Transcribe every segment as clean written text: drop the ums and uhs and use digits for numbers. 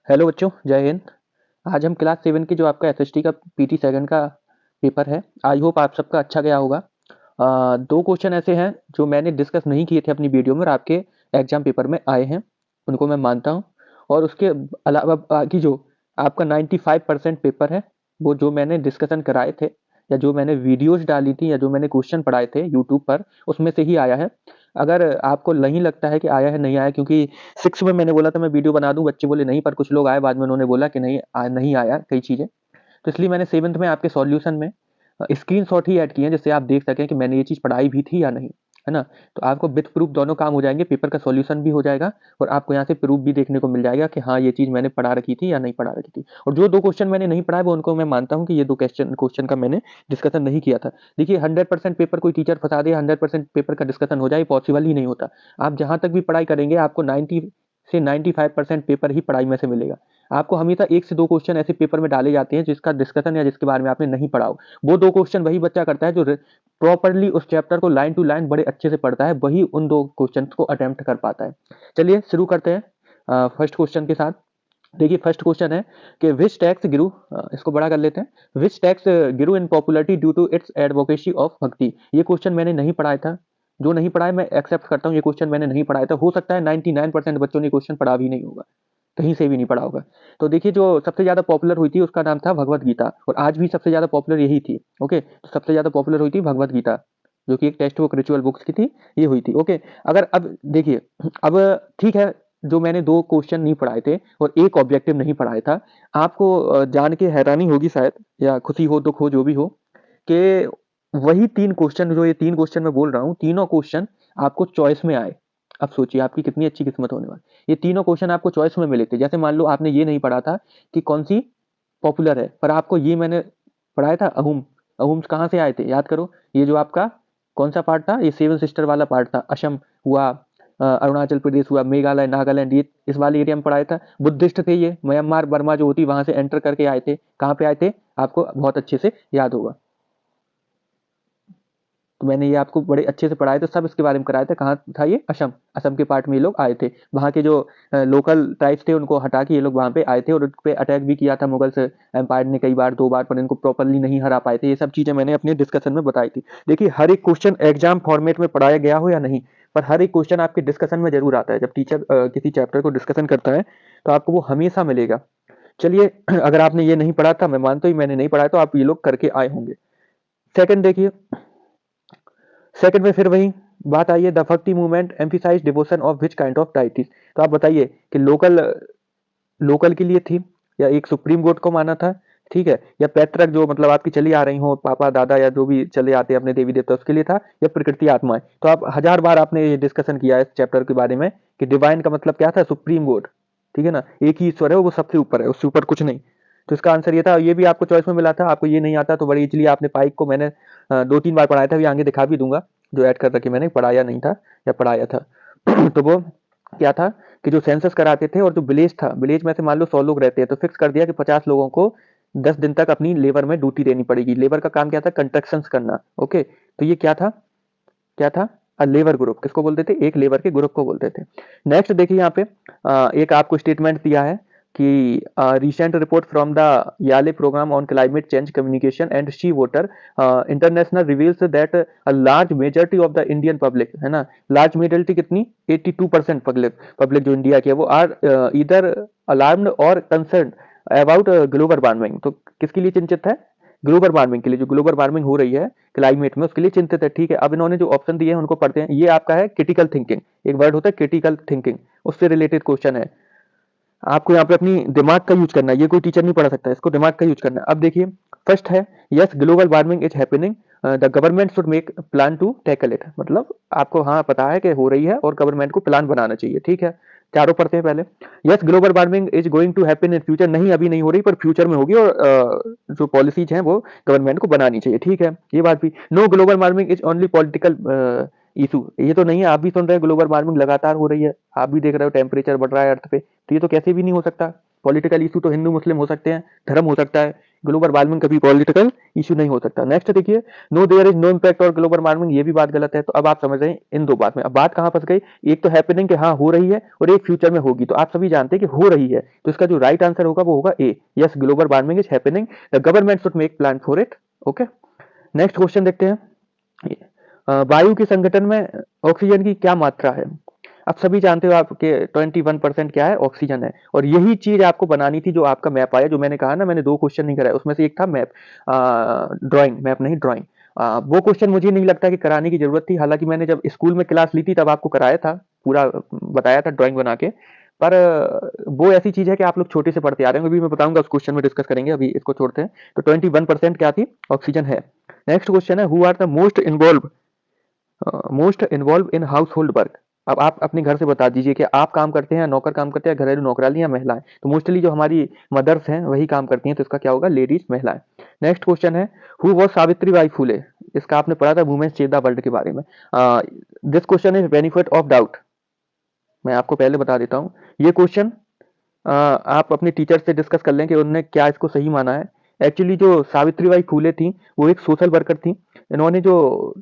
Hello बच्चों, जय हिंद। आज हम क्लास 7 की जो आपका एसएसटी का पीटी सेकंड का पेपर है, आई होप आप सबका अच्छा गया होगा। दो क्वेश्चन ऐसे हैं जो मैंने डिस्कस नहीं किए थे अपनी वीडियो में और आपके एग्जाम पेपर में आए हैं, उनको मैं मानता हूँ। और उसके अलावा बाकी जो आपका 95% पेपर है, वो जो मैंने डिस्कशन कराए थे या जो मैंने वीडियोज डाली थी या जो मैंने क्वेश्चन पढ़ाए थे यूट्यूब पर, उसमें से ही आया है। अगर आपको नहीं लगता है कि आया है नहीं आया, क्योंकि 6 में मैंने बोला था मैं वीडियो बना दूं, बच्चे बोले नहीं, पर कुछ लोग आए बाद में, उन्होंने बोला कि नहीं आया कई चीज़ें। तो इसलिए मैंने 7th में आपके सॉल्यूशन में स्क्रीनशॉट ही ऐड किए हैं, जिससे आप देख सकें कि मैंने ये चीज़ पढ़ाई भी थी या नहीं, है ना। तो आपको विथ प्रूफ दोनों काम हो जाएंगे, पेपर का सॉल्यूशन भी हो जाएगा और आपको यहाँ से प्रूफ भी देखने को मिल जाएगा कि हाँ, ये चीज़ मैंने पढ़ा रखी थी या नहीं पढ़ा रखी थी। और जो दो क्वेश्चन मैंने नहीं पढ़ाए वो उनको मैं मानता हूँ कि ये दो क्वेश्चन क्वेश्चन का मैंने डिस्कशन नहीं किया था। देखिए, 100% पेपर कोई टीचर फंसा दे, 100% पेपर का डिस्कशन हो जाए, पॉसिबल ही नहीं होता। आप जहाँ तक भी पढ़ाई करेंगे आपको 90 से 95% पेपर ही पढ़ाई में से मिलेगा। आपको हमेशा 1 से 2 क्वेश्चन ऐसे पेपर में डाले जाते हैं जिसका डिस्कशन या जिसके बारे में आपने नहीं पढ़ा हो। वो 2 क्वेश्चन वही बच्चा करता है जो प्रॉपर्ली उस चैप्टर को लाइन टू लाइन बड़े अच्छे से पढ़ता है, वही उन 2 क्वेश्चन को अटेम्प्ट कर पाता है। चलिए शुरू करते हैं फर्स्ट क्वेश्चन के साथ। देखिए, फर्स्ट क्वेश्चन है कि विच टैक्स गिरू, इसको बड़ा कर लेते हैं। Which text grew in popularity due to its advocacy of bhakti. ये क्वेश्चन मैंने नहीं पढ़ाया था। जो नहीं पढ़ा है मैं एक्सेप्ट करता हूँ, ये क्वेश्चन मैंने नहीं पढ़ाया था। हो सकता है 99% बच्चों ने क्वेश्चन पढ़ा भी नहीं होगा, कहीं से भी नहीं पढ़ा होगा। तो देखिए, जो सबसे ज़्यादा पॉपुलर हुई थी उसका नाम था भगवत गीता, और आज भी सबसे ज़्यादा पॉपुलर यही थी। ओके, तो सबसे ज़्यादा पॉपुलर हुई थी भगवत गीता, जो कि एक टेक्स्ट बुक रिचुअल बुक्स की थी, ये हुई थी। ओके, अगर अब देखिए, अब ठीक है, जो मैंने 2 क्वेश्चन नहीं पढ़ाए थे और 1 ऑब्जेक्टिव नहीं पढ़ाया था, आपको जान के हैरानी होगी शायद, या खुशी हो, दुःख हो, जो भी हो, कि वही 3 क्वेश्चन, जो ये 3 क्वेश्चन मैं बोल रहा हूँ, तीनों क्वेश्चन आपको चॉइस में आए। अब सोचिए आपकी कितनी अच्छी किस्मत होने वाली। ये तीनों क्वेश्चन आपको चॉइस में मिले थे। जैसे मान लो आपने ये नहीं पढ़ा था कि कौन सी पॉपुलर है, पर आपको ये मैंने पढ़ाया था अहुम। अहुम्स कहाँ से आए थे, याद करो। ये जो आपका कौन सा पार्ट था, ये सेवन सिस्टर वाला पार्ट था। असम हुआ, अरुणाचल प्रदेश हुआ, मेघालय, नागालैंड, ये इस वाले एरिया में पढ़ाया था। बुद्धिस्ट थे ये, म्यांमार बर्मा जो होती वहां से एंटर करके आए थे। कहाँ पे आए थे, आपको बहुत अच्छे से याद होगा। तो मैंने ये आपको बड़े अच्छे से पढ़ाए थे, सब इसके बारे में कराया था। कहाँ था ये, असम। असम के पार्ट में ये लोग आए थे। वहाँ के जो लोकल ट्राइब्स थे उनको हटा के ये लोग वहाँ पे आए थे, और उन पे अटैक भी किया था मुगल्स एम्पायर ने कई बार, 2 बार, पर इनको प्रॉपरली नहीं हरा पाए थे। ये सब चीज़ें मैंने अपने डिस्कशन में बताई थी। देखिए, हर एक क्वेश्चन एग्जाम फॉर्मेट में पढ़ाया गया हो या नहीं, पर हर एक क्वेश्चन आपके डिस्कशन में जरूर आता है। जब टीचर किसी चैप्टर को डिस्कशन करता है तो आपको वो हमेशा मिलेगा। चलिए, अगर आपने ये नहीं पढ़ा था, मैं मानता हूँ मैंने नहीं पढ़ा, तो आप ये लोग करके आए होंगे। सेकंड देखिए, सेकंड में फिर वही बात आई है, द भक्ति movement emphasise devotion of which kind of डाइटिस। तो आप बताइए कि लोकल लोकल के लिए थी, या एक सुप्रीम कोर्ट को माना था, ठीक है, या पैतृक जो मतलब आपकी चली आ रही हो, पापा दादा या जो भी चले आते हैं अपने देवी देवता, उसके लिए था, या प्रकृति आत्माएं। तो आप हजार बार आपने ये डिस्कशन किया है इस चैप्टर के बारे में कि डिवाइन का मतलब क्या था, सुप्रीम कोर्ट, ठीक है ना। एक ही ईश्वर है, वो सबसे ऊपर है, उससे ऊपर कुछ नहीं। तो इसका आंसर ये था। ये भी आपको चॉइस में मिला था, आपको ये नहीं आता तो बड़ी इजली आपने पाइक को मैंने 2-3 बार पढ़ाया था, अभी आगे दिखा भी दूंगा, जो ऐड कर रखे मैंने, पढ़ाया नहीं था या पढ़ाया था। तो वो क्या था कि जो सेंसस कराते थे, और जो विलेज था, विलेज में से मान लो 100 लोग रहते हैं, तो फिक्स कर दिया कि 50 लोगों को 10 दिन तक अपनी लेबर में ड्यूटी देनी पड़ेगी। लेबर का काम क्या था, कंस्ट्रक्शन करना। ओके, तो ये क्या था, क्या था, लेबर ग्रुप। किसको बोलते थे, एक लेबर के ग्रुप को बोलते थे। नेक्स्ट देखिए, यहाँ पे एक आपको स्टेटमेंट दिया है कि recent report from the Yale program on climate change communication and sea water international reveals that a large majority of the Indian public, है ना, लार्ज मेजॉरिटी कितनी, 82% पब्लिक, पब्लिक जो इंडिया की है, वो आर इधर अलार्म्ड और कंसर्न अबाउट ग्लोबल वार्मिंग। तो किसके लिए चिंतित है, ग्लोबल वार्मिंग के लिए। जो ग्लोबल वार्मिंग हो रही है क्लाइमेट में, उसके लिए चिंतित है, ठीक है। अब इन्होंने जो ऑप्शन दिए हैं उनको पढ़ते हैं। ये आपका है क्रिटिकल थिंकिंग, एक वर्ड होता है क्रिटिकल थिंकिंग, उससे रिलेटेड क्वेश्चन है। आपको यहाँ पे अपनी दिमाग का यूज करना है, ये कोई टीचर नहीं पढ़ा सकता, इसको दिमाग का यूज करना है। अब देखिए, फर्स्ट है, yes global warming is happening, the government should make plan to tackle it. मतलब आपको हाँ पता है कि हो रही है और गवर्नमेंट को प्लान बनाना चाहिए, ठीक है। चारों पढ़ते हैं पहले। Yes global warming is going to happen in future, नहीं अभी नहीं हो रही, पर फ्यूचर में होगी, और जो पॉलिसीज हैं वो गवर्नमेंट को बनानी चाहिए, ठीक है, ये बात भी। No global warming is only political issue, ये तो नहीं है, आप भी सुन रहे हैं ग्लोबल वार्मिंग लगातार हो रही है, आप भी देख रहे हो टेम्परेचर बढ़ रहा है अर्थ पे, तो ये तो कैसे भी नहीं हो सकता। पॉलिटिकल इशू तो हिंदू मुस्लिम हो सकते हैं, धर्म हो सकता है, ग्लोबल वार्मिंग कभी पॉलिटिकल इशू नहीं हो सकता। नेक्स्ट देखिए, no there is no impact और ग्लोबल वार्मिंग, ये भी बात गलत है। तो अब आप समझ रहे हैं इन दो बात में। अब बात कहाँ फंस गई, एक तो हैपनिंग कि हाँ हो रही है, और एक फ्यूचर में होगी। तो आप सभी जानते हैं कि हो रही है, तो इसका जो राइट आंसर होगा वो होगा A, yes global warming is happening, the government should make plan for it. Okay, next question देखते हैं। वायु के संगठन में ऑक्सीजन की क्या मात्रा है। आप सभी जानते हो आपके 21% क्या है, ऑक्सीजन है। और यही चीज आपको बनानी थी जो आपका मैप आया, जो मैंने कहा ना, मैंने 2 क्वेश्चन नहीं कराया, उसमें से एक था मैप, ड्राइंग, मैप नहीं ड्राइंग। वो क्वेश्चन मुझे नहीं लगता कि कराने की जरूरत थी, हालांकि मैंने जब स्कूल में क्लास ली थी तब आपको कराया था, पूरा बताया था ड्राइंग बना के। पर वो ऐसी चीज है कि आप लोग छोटे से पढ़ते आ रहे हैं, अभी मैं बताऊंगा उस क्वेश्चन में डिस्कस करेंगे, अभी इसको छोड़ते हैं। तो 21% क्या थी, ऑक्सीजन है। नेक्स्ट क्वेश्चन है, who are the most involve in household work. अब आप अपने घर से बता दीजिए कि आप काम करते हैं, नौकर काम करते हैं, घरेलू नौकरानी या महिलाएं। तो मोस्टली जो हमारी मदर्स हैं वही काम करती हैं, तो इसका क्या होगा, लेडीज, महिलाएं। नेक्स्ट क्वेश्चन है, हु वॉज सावित्री बाई फुले। इसका आपने पढ़ा था वुमेन्स सेव द वर्ल्ड के बारे में। This question is benefit of doubt, मैं आपको पहले बता देता हूँ। ये क्वेश्चन आप अपने टीचर से डिस्कस कर लें कि उन्होंने क्या इसको सही माना है। एक्चुअली जो सावित्रीबाई फूले थी वो एक सोशल वर्कर थी। इन्होंने जो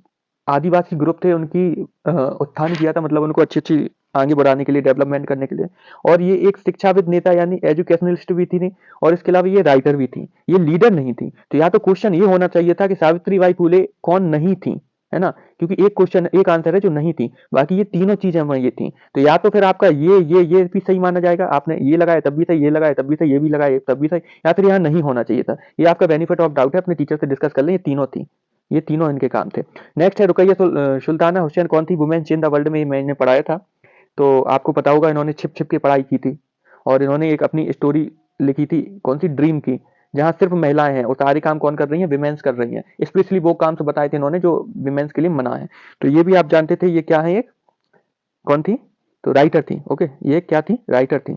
आदिवासी ग्रुप थे उनकी उत्थान किया था, मतलब उनको अच्छी अच्छी आगे बढ़ाने के लिए, डेवलपमेंट करने के लिए। और ये एक शिक्षाविद नेता यानी एजुकेशनलिस्ट भी थी नहीं, और इसके अलावा ये राइटर भी थी, ये लीडर नहीं थी। तो या तो क्वेश्चन ये होना चाहिए था कि सावित्रीबाई फूले कौन नहीं थी, है ना, क्योंकि एक क्वेश्चन, एक आंसर है जो नहीं थी, बाकी ये तीनों चीजें हमें ये थी। तो या तो फिर आपका ये भी सही माना जाएगा, आपने ये लगाया तब भी सही, ये लगाया तब भी सही, ये भी लगाया तब भी सही, या फिर यहाँ नहीं होना चाहिए था। ये आपका बेनिफिट ऑफ डाउट है, अपने टीचर से डिस्कस कर लें, ये तीनों थी, ये तीनों इनके काम थे। नेक्स्ट है रुकैया सुल्ताना हुसैन कौन थी, वुमेन इन द वर्ल्ड में, मैंने पढ़ाया था। तो आपको पता होगा इन्होंने छिप छिप के पढ़ाई की थी, और इन्होंने एक अपनी स्टोरी लिखी थी, कौन सी, ड्रीम की, जहाँ सिर्फ महिलाएं हैं और सारे काम कौन कर रही हैं, विमेन्स कर रही हैं। स्पेशली वो काम से बताए थे इन्होंने जो विमेन्स के लिए मना है। तो ये भी आप जानते थे, ये क्या है, एक कौन थी, तो राइटर थी। ओके, ये क्या थी, राइटर थी।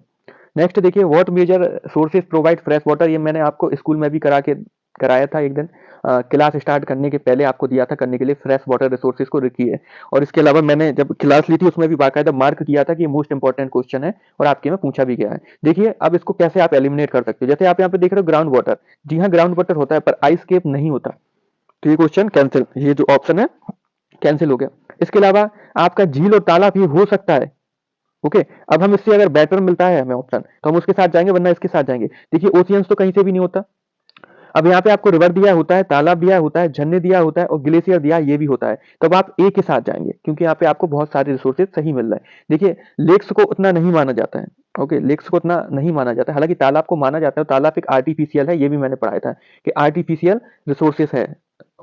नेक्स्ट देखिए, what major sources provide fresh water. ये मैंने आपको स्कूल में भी कराया था एक दिन, क्लास स्टार्ट करने के पहले आपको दिया था करने के लिए, फ्रेश वाटर रिसोर्सेज को लिखिए। और इसके अलावा मैंने जब क्लास ली थी उसमें भी बाकायदा मार्क किया था कि ये मोस्ट इंपॉर्टेंट क्वेश्चन है, और आपके में पूछा भी गया है। देखिए अब इसको कैसे आप एलिमिनेट कर सकते हो। जैसे आप यहाँ पे देख रहे हो ग्राउंड वाटर, जी हाँ ग्राउंड वाटर होता है, पर आइस केप नहीं होता। तो ये क्वेश्चन कैंसिल, ये जो ऑप्शन है कैंसिल हो गया। इसके अलावा आपका झील और तालाब ये हो सकता है। ओके, अब हम इससे अगर बेटर मिलता है हमें ऑप्शन तो हम उसके साथ जाएंगे, वरना इसके साथ जाएंगे। देखिए ओशियंस तो कहीं से भी नहीं होता। अब यहाँ पे आपको रिवर दिया होता है, तालाब दिया होता है, झरने दिया होता है, और ग्लेशियर दिया ये भी होता है। तब आप ए के साथ जाएंगे, क्योंकि यहाँ पे आपको बहुत सारे रिसोर्सेज सही मिल रहा है। देखिए लेक्स को उतना नहीं माना जाता है। ओके, लेक्स को उतना नहीं माना जाता है, हालांकि तालाब को माना जाता है। तालाब एक आर्टिफिशियल है, ये भी मैंने पढ़ाया था कि आर्टिफिशियल रिसोर्सेस है,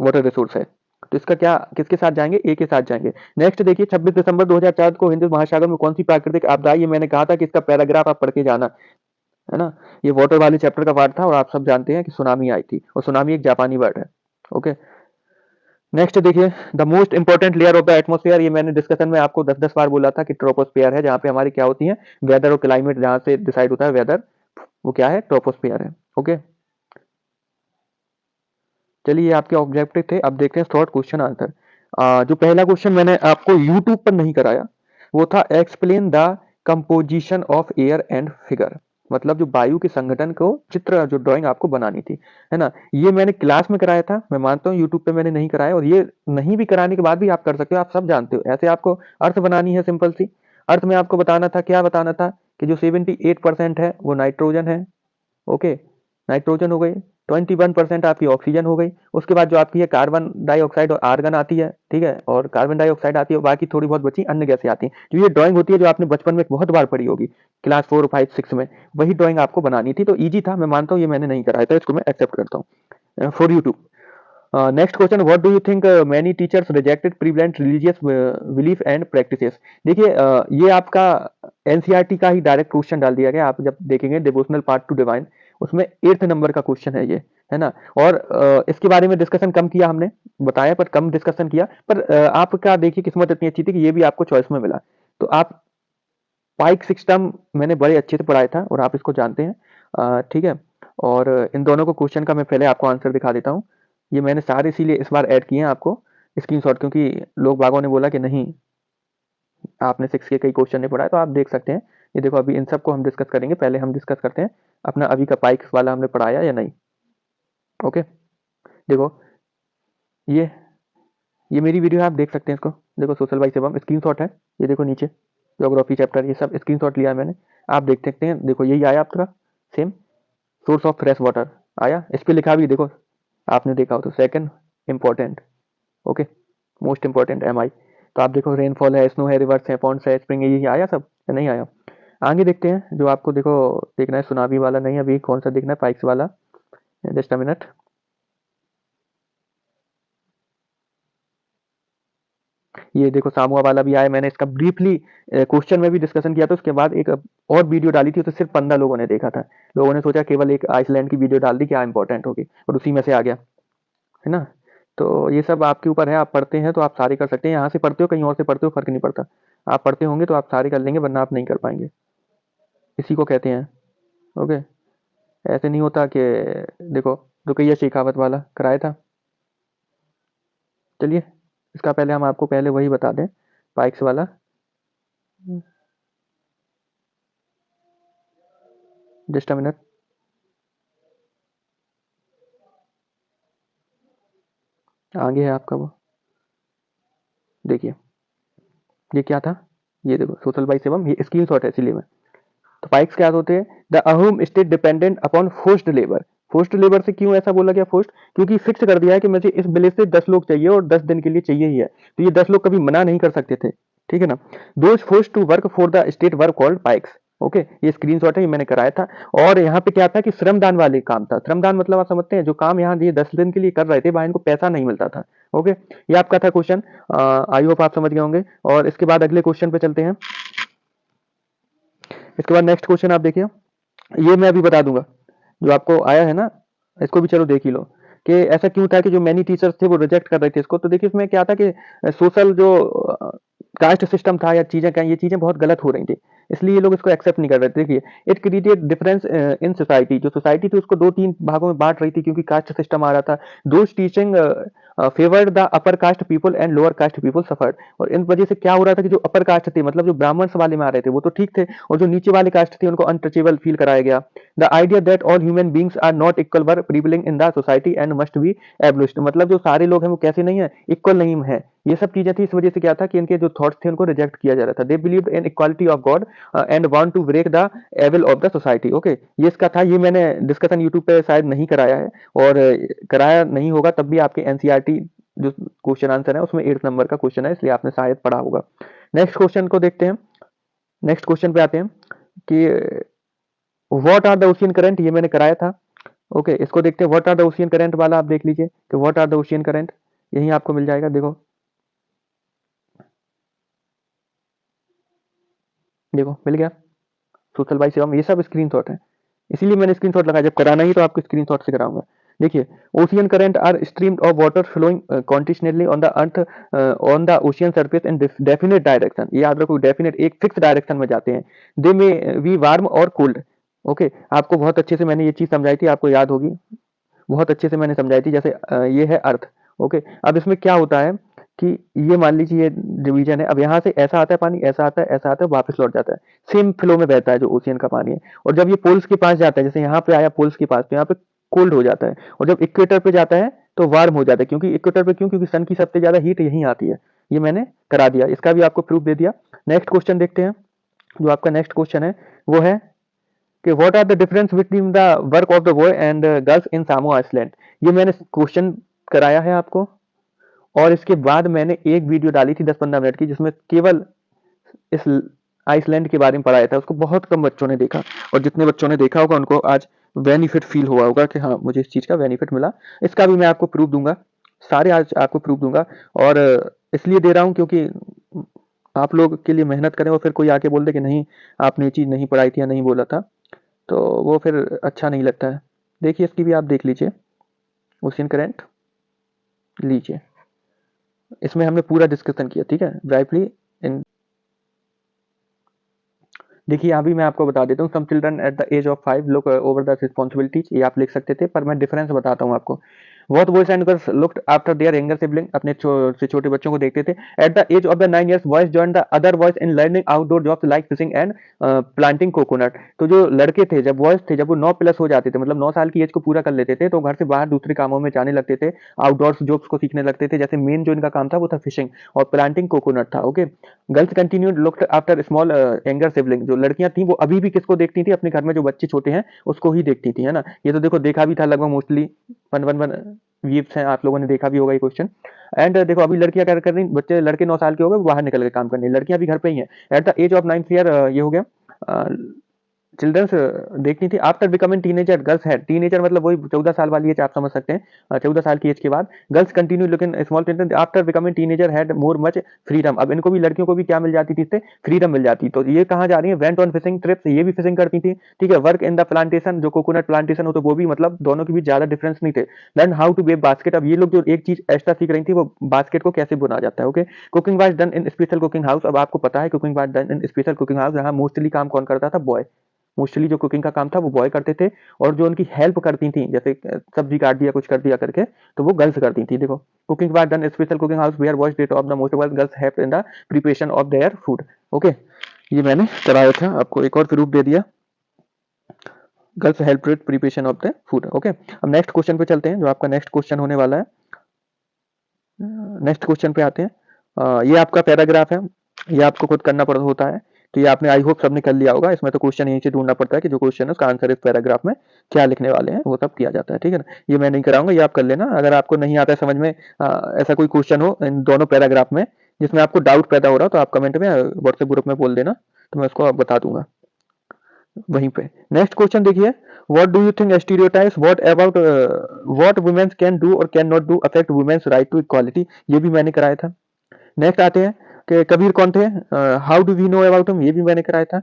वाटर रिसोर्स है। तो इसका क्या, किसके साथ जाएंगे, ए के साथ जाएंगे। नेक्स्ट देखिए, 26 दिसंबर 2004 को हिंद महासागर में कौन सी प्राकृतिक आपदा आई। ये मैंने कहा था कि इसका पैराग्राफ आप पढ़ के जाना, है ना। ये वाटर वाले चैप्टर का पार्ट था, और आप सब जानते हैं कि सुनामी आई थी, और सुनामी एक जापानी वर्ड है। ओके, नेक्स्ट देखिए, the most important layer of the atmosphere. ये मैंने डिस्कशन में आपको 10-10 बार बोला था कि ट्रोपोस्फेयर है, जहाँ पे हमारी क्या होती है, वेदर और क्लाइमेट जहाँ से डिसाइड होता है वेदर, वो क्या है, ट्रोपोस्फेयर है। ओके, चलिए ये आपके ऑब्जेक्टिव थे। अब देखते हैं शॉर्ट क्वेश्चन आंसर। जो पहला क्वेश्चन मैंने आपको यूट्यूब पर नहीं कराया, वो था explain the composition of air and figure. मतलब जो वायु के संगठन को चित्र, जो ड्राइंग आपको बनानी थी, है ना। ये मैंने क्लास में कराया था, मैं मानता हूँ यूट्यूब पे मैंने नहीं कराया, और ये नहीं भी कराने के बाद भी आप कर सकते हो, आप सब जानते हो। ऐसे आपको अर्थ बनानी है सिंपल सी। अर्थ में आपको बताना था, क्या बताना था, कि जो 78% है वो नाइट्रोजन है। ओके, नाइट्रोजन हो गई, 21% आपकी ऑक्सीजन हो गई। उसके बाद जो आपकी है कार्बन डाइऑक्साइड और आर्गन आती है, ठीक है, और कार्बन डाइऑक्साइड आती है, बाकी थोड़ी बहुत बची अन्य गैसें आती हैं। जो ये ड्राइंग होती है जो आपने बचपन में बहुत बार पढ़ी होगी, क्लास 4, 5, 6 में, वही ड्राइंग आपको बनानी थी। तो ईजी था, मैं मानता हूँ, ये मैंने नहीं कराया था, इसको मैं एक्सेप्ट करता हूँ for YouTube. Next question, what do you think many teachers rejected prevalent religious belief and practices. देखिए ये आपका एनसीईआरटी का ही डायरेक्ट क्वेश्चन डाल दिया गया। आप जब देखेंगे डिवोशनल पार्ट टू डिवाइन, उसमें 8th नंबर का क्वेश्चन है ये, है ना। और इसके बारे में डिस्कशन कम किया हमने, बताया पर कम डिस्कशन किया। पर आपका देखिए किस्मत इतनी अच्छी थी कि ये भी आपको चॉइस में मिला। तो आप पाइक सिस्टम मैंने बड़े अच्छे से पढ़ाया था, और आप इसको जानते हैं, ठीक है। और इन दोनों को क्वेश्चन का मैं पहले आपको आंसर दिखा देता हूँ। ये मैंने सारे इसीलिए इस बार ऐड किए हैं आपको स्क्रीनशॉट, क्योंकि लोग बागों ने बोला कि नहीं आपने 6 के कई क्वेश्चन नहीं पढ़ा है, तो आप देख सकते हैं। ये देखो, अभी इन सब को हम डिस्कस करेंगे, पहले हम डिस्कस करते हैं अपना अभी का पाइक्स वाला हमने पढ़ाया या नहीं। ओके, देखो ये ये मेरी वीडियो है, आप देख सकते हैं इसको। देखो सोशल बाई सेवम स्क्रीनशॉट है, ये देखो नीचे ज्योग्राफी चैप्टर, ये सब स्क्रीनशॉट लिया है मैंने, आप देख सकते हैं। देखो यही आया आपका same, source of fresh water आया, इस पे लिखा भी देखो, आपने देखा हो तो second important, okay, most important am I. तो आप देखो रेनफॉल है, स्नो है, रिवर्स है, पॉन्ड्स है, स्प्रिंग है, यही आया सब या नहीं आया। आगे देखते हैं जो आपको देखो देखना है, सुनामी वाला नहीं, अभी कौन सा देखना है, पाइक्स वाला, जस्ट अ मिनट। ये देखो सामुआ वाला भी आया, मैंने इसका ब्रीफली क्वेश्चन में भी डिस्कशन किया था, उसके बाद एक और वीडियो डाली थी, तो सिर्फ 15 लोगों ने देखा था। लोगों ने सोचा केवल एक आइसलैंड की वीडियो डाल दी, क्या इंपॉर्टेंट होगी, और उसी में से आ गया, है ना। तो ये सब आपके ऊपर है, आप पढ़ते हैं तो आप सारे कर सकते हैं, यहाँ से पढ़ते हो कहीं और से पढ़ते हो फर्क नहीं पड़ता, आप पढ़ते होंगे तो आप सारे कर लेंगे, वरना आप नहीं कर पाएंगे, इसी को कहते हैं। ओके, ऐसे नहीं होता कि देखो रुकैया शेखावत वाला कराया था। चलिए इसका पहले हम आपको पहले वही बता दें, पाइक्स वाला, जस्ट अ मिनट। आगे है आपका वो, देखिए ये क्या था, ये देखो सोशल बाई सेवम, ये स्क्रीन शॉट है इसीलिए मैं। तो पाइक्स क्या होते हैं, द अहम state dependent upon forced labour. Forced labour से क्यों ऐसा बोला गया फोर्स्ड, क्योंकि फिक्स कर दिया है कि मुझे इस विलेज से 10 लोग चाहिए और 10 दिन के लिए चाहिए ही है, तो ये 10 लोग कभी मना नहीं कर सकते थे, ठीक है ना। Those force to work for the state work called pikes. Okay, ये स्क्रीनशॉट है, ये मैंने कराया था। और यहाँ पे क्या था कि श्रमदान वाले काम था, श्रमदान मतलब आप समझते हैं, जो काम यहाँ ये 10 दिन के लिए कर रहे थे, वहां इनको पैसा नहीं मिलता था। ओके, ये आपका था क्वेश्चन, आई होप आप समझ गए होंगे। और इसके बाद अगले क्वेश्चन पे चलते हैं। इसके बाद नेक्स्ट क्वेश्चन आप देखिए, ये मैं अभी बता दूंगा, जो आपको आया है ना, इसको भी चलो देख ही लो, कि ऐसा क्यों था कि जो मैनी टीचर्स थे वो रिजेक्ट कर रहे थे इसको। तो देखिए इसमें क्या था कि सोशल जो कास्ट सिस्टम था या चीजें क्या, ये चीजें बहुत गलत हो रही थी, इसलिए ये लोग इसको एक्सेप्ट नहीं कर रहे थे। देखिए it created difference in society, जो सोसाइटी थी उसको दो तीन भागों में बांट रही थी, क्योंकि कास्ट सिस्टम आ रहा था। Those teaching favoured the upper caste people and lower caste people suffered. और इन वजह से क्या हो रहा था कि जो अपर कास्ट थे, मतलब जो ब्राह्मण्स वाले में आ रहे थे वो तो ठीक थे, और जो नीचे वाले कास्ट थे उनको अनटचेबल फील कराया गया। The idea that all human beings are not equal were prevailing in the society and must be abolished, मतलब जो सारे लोग हैं वो कैसे नहीं है, इक्वल नहीं है, ये सब चीजें थी। इस वजह से क्या था कि इनके जो थॉट्स थे उनको रिजेक्ट किया जा रहा था। They believed in equality of God and want to break the evil of the society. Okay, ये इसका था, ये मैंने डिस्कशन यूट्यूब पे शायद नहीं कराया है, और कराया नहीं होगा तब भी आपके एनसीईआरटी जो क्वेश्चन आंसर है उसमें 8 नंबर का क्वेश्चन है, इसलिए आपने शायद पढ़ा होगा। नेक्स्ट क्वेश्चन को देखते हैं, नेक्स्ट क्वेश्चन पे आते हैं कि what are the ocean current, ये मैंने कराया था। ओके, इसको देखते हैं, what are the ocean current वाला आप देख लीजिए कि what are the ocean current, यही आपको मिल जाएगा। देखो देखो मिल गया, सोशल बाई सेवा में ये सब स्क्रीनशॉट है, इसीलिए मैंने स्क्रीनशॉट लगाया, जब कराना ही तो आपको स्क्रीनशॉट से कराऊंगा। देखिए ocean current are stream of water flowing continuously on the earth on the ocean surface in definite direction, ये याद रखो, डेफिनेट एक फिक्स डायरेक्शन में जाते हैं। दे में वी वार्म और कोल्ड। ओके, आपको बहुत अच्छे से मैंने ये चीज समझाई थी, आपको याद होगी, बहुत अच्छे से मैंने समझाई थी। जैसे ये है अर्थ, ओके, अब इसमें क्या होता है कि ये मान लीजिए ये डिवीजन है, अब यहाँ से ऐसा आता है पानी, ऐसा आता है, ऐसा आता है, वापस लौट जाता है, सेम फ्लो में बहता है जो ओशियन का पानी है। और जब ये पोल्स के पास जाता है, जैसे यहाँ पे आया पोल्स के पास, तो यहाँ पे कोल्ड हो जाता है, और जब इक्वेटर पे जाता है तो वार्म हो जाता है, क्योंकि इक्वेटर पे क्यों, क्योंकि सन की सबसे ज्यादा हीट यहीं आती है। ये मैंने करा दिया, इसका भी आपको प्रूफ दे दिया। नेक्स्ट क्वेश्चन देखते हैं, जो आपका नेक्स्ट क्वेश्चन है वो है कि what are the difference between the work of the boy and girls in Samoa Island. ये मैंने क्वेश्चन कराया है आपको, और इसके बाद मैंने एक वीडियो डाली थी 10-15 मिनट की, जिसमें केवल इस आइसलैंड के बारे में पढ़ाया था। उसको बहुत कम बच्चों ने देखा, और जितने बच्चों ने देखा होगा उनको आज बेनिफिट फील हुआ होगा कि हाँ मुझे इस चीज का बेनिफिट मिला। इसका भी मैं आपको प्रूफ दूंगा, सारे आज आपको प्रूफ दूंगा। और इसलिए दे रहा हूँ क्योंकि आप लोग के लिए मेहनत करें, और फिर कोई आके बोल दे कि नहीं आपने ये चीज नहीं पढ़ाई थी या नहीं बोला था, तो वो फिर अच्छा नहीं लगता है। देखिए इसकी भी आप देख लीजिए, ओशियन करंट लीजिए, इसमें हमने पूरा डिस्कशन किया, ठीक है, ब्राइटली इन। देखिए अभी मैं आपको बता देता हूँ, some children at the age of 5 look over the responsibilities, ये आप लिख सकते थे, पर मैं डिफरेंस बताता हूँ आपको। Both boys and girls looked after their younger sibling, अपने से छोटे बच्चों को देखते थे. At the age of the 9 years, boys joined the other boys in learning outdoor jobs like fishing and planting coconut. तो जो लड़के थे, जब बॉयज थे, जब वो 9+ हो जाते थे, मतलब 9 साल की एज को पूरा कर लेते थे, तो घर से बाहर दूसरे कामों में जाने लगते थे, आउटडोर्स जॉब्स को सीखने लगते थे. जैसे मेन जो इनका काम था वो था फिशिंग और प्लांटिंग कोकोनट था. Okay. Girls continued looked after small younger sibling. जो लड़कियां थी वो अभी भी किसको देखती थी? अपने घर में जो बच्चे छोटे हैं उसको ही देखती थी, है ना. ये तो देखो देखा भी था लगभग मोस्टली 111 वीव्स हैं, आप लोगों ने देखा भी होगा ये क्वेश्चन. एंड देखो अभी लड़कियां क्या कर रही, बच्चे लड़के 9 साल के हो गए, बाहर निकल के काम करने, लड़कियां भी घर पे ही हैं. At the age of 9th year ये हो गया. चिल्ड्रंस देखनी थी. After becoming teenager girls had, teenager मतलब वही 14 साल वाली एज, आप समझ सकते हैं. 14 साल की एज के बाद girls continue looking small children. After becoming teenager had more much freedom. अब इनको भी, लड़कियों को भी क्या मिल जाती थी इससे? फ्रीडम मिल जाती. तो ये कहाँ जा रही है? वेंट ऑन फिशिंग ट्रिप्स, ये भी फिशिंग करती थी. ठीक है. वर्क इन द प्लांटेशन, जो कोकोनट प्लांटेशन हो तो वो भी, मतलब दोनों के बीच ज्यादा डिफरेंस नहीं थे. Learn how to weave basket. अब ये लोग जो एक चीज एक्स्ट्रा सीख रही थी वो बास्केट को कैसे बुना जाता है. Okay. Cooking was done in special cooking house. अब आपको पता है cooking was done in special cooking house, यहाँ मोस्टली काम कौन करता था? बॉय. मोस्टली जो कुकिंग का काम था वो बॉय करते थे, और जो उनकी हेल्प करती थी, जैसे सब्जी काट दिया, कुछ कर दिया करके, तो वो गर्ल्स करती थी. देखो, cooking was done special cooking house where watch date of the most girls help in the preparation of their food. Okay. ये मैंने कराया था, आपको एक और प्रूफ दे दिया. Girls help with preparation of the food. Okay. अब नेक्स्ट क्वेश्चन पे चलते हैं, जो आपका नेक्स्ट क्वेश्चन होने वाला है. नेक्स्ट क्वेश्चन पे आते हैं. ये आपका पैराग्राफ है, ये आपको खुद करना पड़ता होता है. तो ये आपने आई होप सबने कर लिया होगा. इसमें तो क्वेश्चन यहीं से ढूंढना पड़ता है कि जो क्वेश्चन है उसका आंसर इस पैराग्राफ में क्या लिखने वाले हैं, वो सब किया जाता है. ठीक है ना. ये मैं नहीं कराऊंगा, ये आप कर लेना. अगर आपको नहीं आता है समझ में, ऐसा कोई क्वेश्चन हो इन दोनों पैराग्राफ में जिसमें आपको डाउट पैदा हो रहा हो, तो आप कमेंट में व्हाट्सएप ग्रुप में बोल देना, तो मैं उसको बता दूंगा वहीं पे. नेक्स्ट क्वेश्चन देखिए. What do you think stereotypes what about what women's can do और can not do affect women's right to equality. ये भी मैंने कराया था. नेक्स्ट आते हैं कि कबीर कौन थे, how do we know about him, ये भी मैंने कराया था.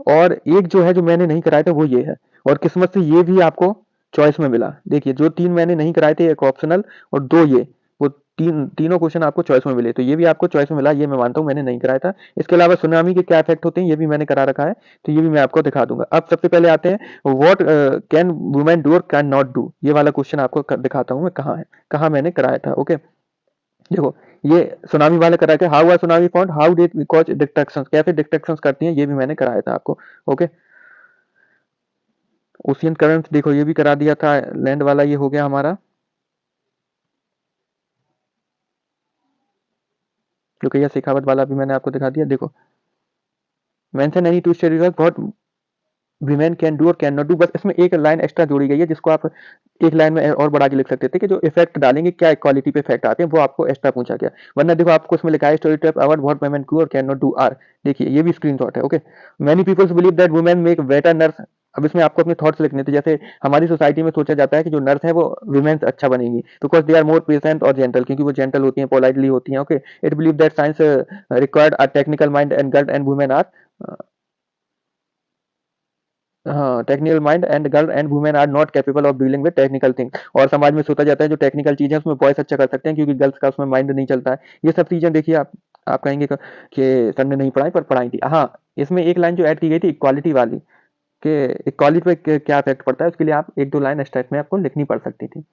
और एक जो है जो मैंने नहीं कराया था वो ये है, और किस्मत से ये भी आपको चॉइस में मिला. देखिए, जो 3 मैंने नहीं कराए थे, एक ऑप्शनल और 2 ये, वो तीनों क्वेश्चन आपको चॉइस में मिले, तो ये भी आपको चॉइस में मिला. ये मैं मानता हूँ मैंने नहीं कराया था. इसके अलावा सुनामी के क्या इफेक्ट होते हैं ये भी मैंने करा रखा है, तो ये भी मैं आपको दिखा दूंगा. अब सबसे पहले आते हैं व्हाट कैन वुमेन डू और कैन नॉट डू. ये वाला क्वेश्चन आपको दिखाता हूँ मैं कहाँ है, कहाँ मैंने कराया था. ओके. देखो, ये सुनामी वाले करा के, how are tsunami found, how did cause destructions, कैसे डिस्ट्रक्शंस करती हैं, ये भी मैंने कराया था आपको. ओके. ओशियन करंट, देखो ये भी करा दिया था. लैंड वाला ये हो गया हमारा, जो कि यह शेखावत वाला भी मैंने आपको दिखा दिया. देखो, mention any two stereotype what women can do और कैन नॉट डू. बस इसमें एक लाइन एक्स्ट्रा जोड़ी गई है, जिसको आप एक लाइन में और बढ़ा के लिख सकते थे कि जो इफेक्ट डालेंगे, क्या इक्वालिटी पे इफेक्ट आते हैं, वो आपको एक्स्ट्रा पूछा गया. वरना देखो आपको उसमें लिखा है stereotype about what women do और कैन नॉट डू आर. देखिए, ये भी स्क्रीनशॉट है. Okay. Many peoples believe that women make better nurse. अब इसमें आपको अपने थॉट्स लिखने थे. जैसे हमारी सोसाइटी में सोचा जाता है कि जो नर्स है वो वुमेन अच्छा बनेगी, because they are more patient और जेंटल, क्योंकि वो जेंटल होती हैं, पोलाइटली होती हैं. Okay. It believe that science required a technical mind and girl and women are, हाँ, technical mind and girl and women are not capable of dealing with technical thing. और समाज में सोचा जाता है जो टेक्निकल चीजें उसमें बॉयज अच्छा कर सकते हैं, क्योंकि गर्ल्स का उसमें माइंड नहीं चलता है. ये सब चीजें देखिए, आप कहेंगे कि सर ने नहीं पढ़ाई, पर पढ़ाई थी. हाँ, इसमें एक लाइन जो ऐड की गई थी इक्वालिटी वाली, कि इक्वालिटी पे क्या इफेक्ट पड़ता है, उसके लिए आप 1-2 लाइन एक्स्ट्रा में आपको लिखनी पड़ सकती थी.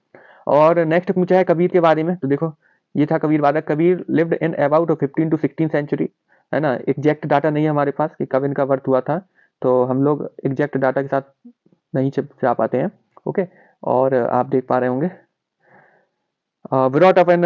और नेक्स्ट पूछा है कबीर के बारे में. तो देखो, ये था कबीर वादक. Kabir lived in about 15 to 16 century, है ना. एग्जैक्ट डाटा नहीं है हमारे पास कि कब इनका बर्थ हुआ था, तो हम लोग एग्जैक्ट डाटा के साथ नहीं जा पाते हैं. ओके. और आप देख पा रहे होंगे विराट ऑफ एन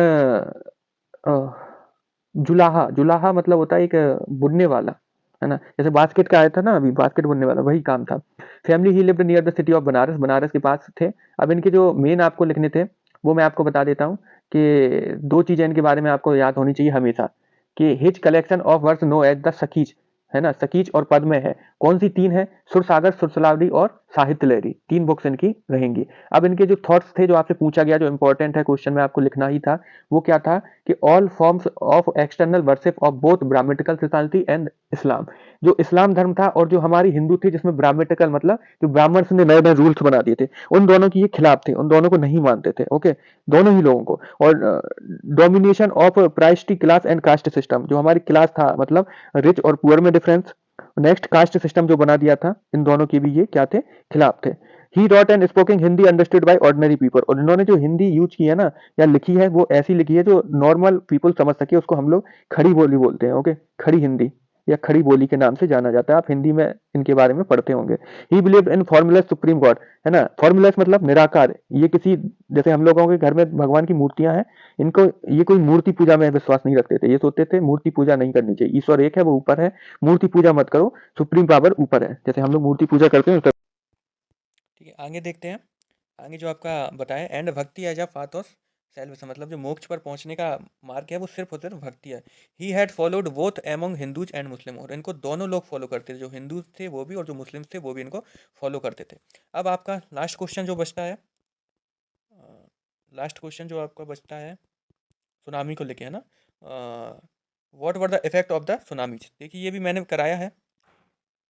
जुलाहा. जुलाहा मतलब होता है एक बुनने वाला, है ना. जैसे बास्केट का आया था ना अभी, बास्केट बुनने वाला, वही काम था. Family he lived near the city of Banaras, Banaras के पास थे. अब इनके जो मेन आपको लिखने थे वो मैं आपको बता देता हूँ कि 2 चीजें इनके बारे में आपको याद होनी चाहिए हमेशा, कि his collection of verse known as the Sakhis, है ना. सकीज और पद में है. कौन सी 3 है? सुरसागर, सुरसलावली और साहित्य लहरी. 3 बुक्स इनकी रहेंगी. अब इनके जो थॉट्स थे, जो आपसे पूछा गया, जो इंपॉर्टेंट है क्वेश्चन में आपको लिखना ही था, वो क्या था कि all forms of external worship of both Brahmanical society and Islam. जो इस्लाम धर्म था और जो हमारी हिंदू थी, जिसमें ब्राह्मणिकल मतलब जो ब्राह्मण्स ने नए नए रूल्स बना दिए थे, उन दोनों की ये खिलाफ थे, उन दोनों को नहीं मानते थे. ओके. दोनों ही लोगों को. और domination of priestly class and caste system, जो हमारी क्लास था, मतलब रिच और पुअर में डिफरेंस. नेक्स्ट, कास्ट सिस्टम जो बना दिया था, इन दोनों के भी ये क्या थे? खिलाफ थे. He wrote and spoken Hindi understood by ordinary people, और इन्होंने जो हिंदी यूज की है ना या लिखी है वो ऐसी लिखी है जो नॉर्मल पीपल समझ सके, उसको हम लोग खड़ी बोली बोलते हैं। ओके, खड़ी हिंदी या खड़ी बोली के नाम से जाना जाता है, आप हिंदी में इनके बारे में पढ़ते होंगे। He believe in formless supreme God, है ना, फॉर्मुलस मतलब निराकार, ये किसी, जैसे हम लोगों के घर में भगवान की मूर्तियां हैं, इनको ये कोई मूर्ति पूजा में विश्वास नहीं रखते थे, ये सोचते थे मूर्ति पूजा नहीं करनी चाहिए, ईश्वर एक है वो ऊपर है, मूर्ति पूजा मत करो, सुप्रीम पावर ऊपर है, जैसे हम लोग मूर्ति पूजा करते हैं। ठीक है, आगे देखते हैं। आगे जो आपका बताया, and bhakti as a path of salvation, मतलब जो मोक्ष पर पहुंचने का मार्ग है वो सिर्फ और सिर्फ भक्ति है। He had followed both among Hindus and Muslim, और इनको दोनों लोग फॉलो करते थे, जो हिंदूज थे वो भी और जो मुस्लिम थे वो भी इनको फॉलो करते थे। अब आपका लास्ट क्वेश्चन जो बचता है, लास्ट क्वेश्चन जो आपका बचता है सुनामी को लेके, है ना, what were the effect of the tsunamis. देखिए ये भी मैंने कराया है,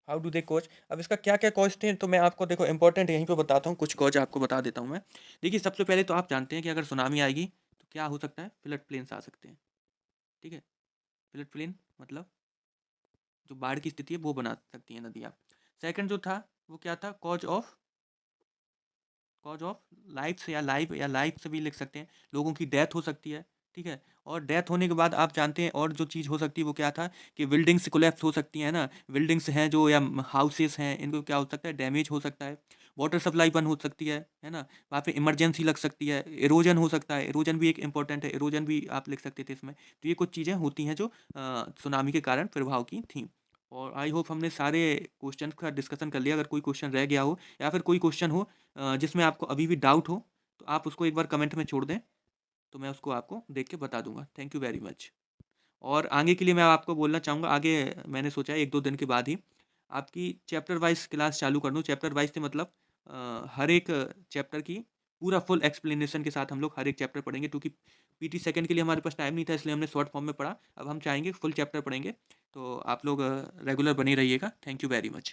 हाउ डू दे कोच। अब इसका क्या क्या कॉज थे तो मैं आपको देखो इंपॉर्टेंट यहीं पे बताता हूँ, कुछ कॉज आपको बता देता हूँ मैं। देखिए सबसे पहले तो आप जानते हैं कि अगर सुनामी आएगी तो क्या हो सकता है, फ्लड प्लेन्स आ सकते हैं। ठीक है, फ्लड प्लेन मतलब जो बाढ़ की स्थिति है वो बना सकती है नदियाँ। सेकंड जो था वो क्या था, कॉज ऑफ लाइफ से, या लाइफ से भी लिख सकते हैं, लोगों की डेथ हो सकती है। ठीक है, और डेथ होने के बाद आप जानते हैं और जो चीज़ हो सकती है वो क्या था, कि बिल्डिंग्स कोलैप्स हो सकती हैं ना, बिल्डिंग्स हैं जो या हाउसेस हैं, इनको क्या हो सकता है, डैमेज हो सकता है, वाटर सप्लाई बंद हो सकती है ना, वहाँ पे इमरजेंसी लग सकती है, इरोजन हो सकता है, इरोजन भी एक इंपॉर्टेंट है, इरोजन भी आप लिख सकते थे इसमें। तो ये कुछ चीज़ें होती हैं जो सुनामी के कारण प्रभाव की थी। और आई होप हमने सारे क्वेश्चन का डिस्कशन कर लिया। अगर कोई क्वेश्चन रह गया हो या फिर कोई क्वेश्चन हो जिसमें आपको अभी भी डाउट हो, तो आप उसको एक बार कमेंट में छोड़ दें, तो मैं उसको आपको देख के बता दूंगा। Thank you very much. और आगे के लिए मैं आपको बोलना चाहूँगा, आगे मैंने सोचा है 1-2 दिन के बाद ही आपकी चैप्टर वाइज क्लास चालू कर दूँ। चैप्टर वाइज से मतलब हर एक चैप्टर की पूरा फुल एक्सप्लेनेशन के साथ हम लोग हर एक चैप्टर पढ़ेंगे, क्योंकि पीटी सेकंड के लिए हमारे पास टाइम नहीं था, इसलिए हमने शॉर्ट फॉर्म में पढ़ा। अब हम चाहेंगे फुल चैप्टर पढ़ेंगे, तो आप लोग रेगुलर बने रहिएगा। Thank you very much.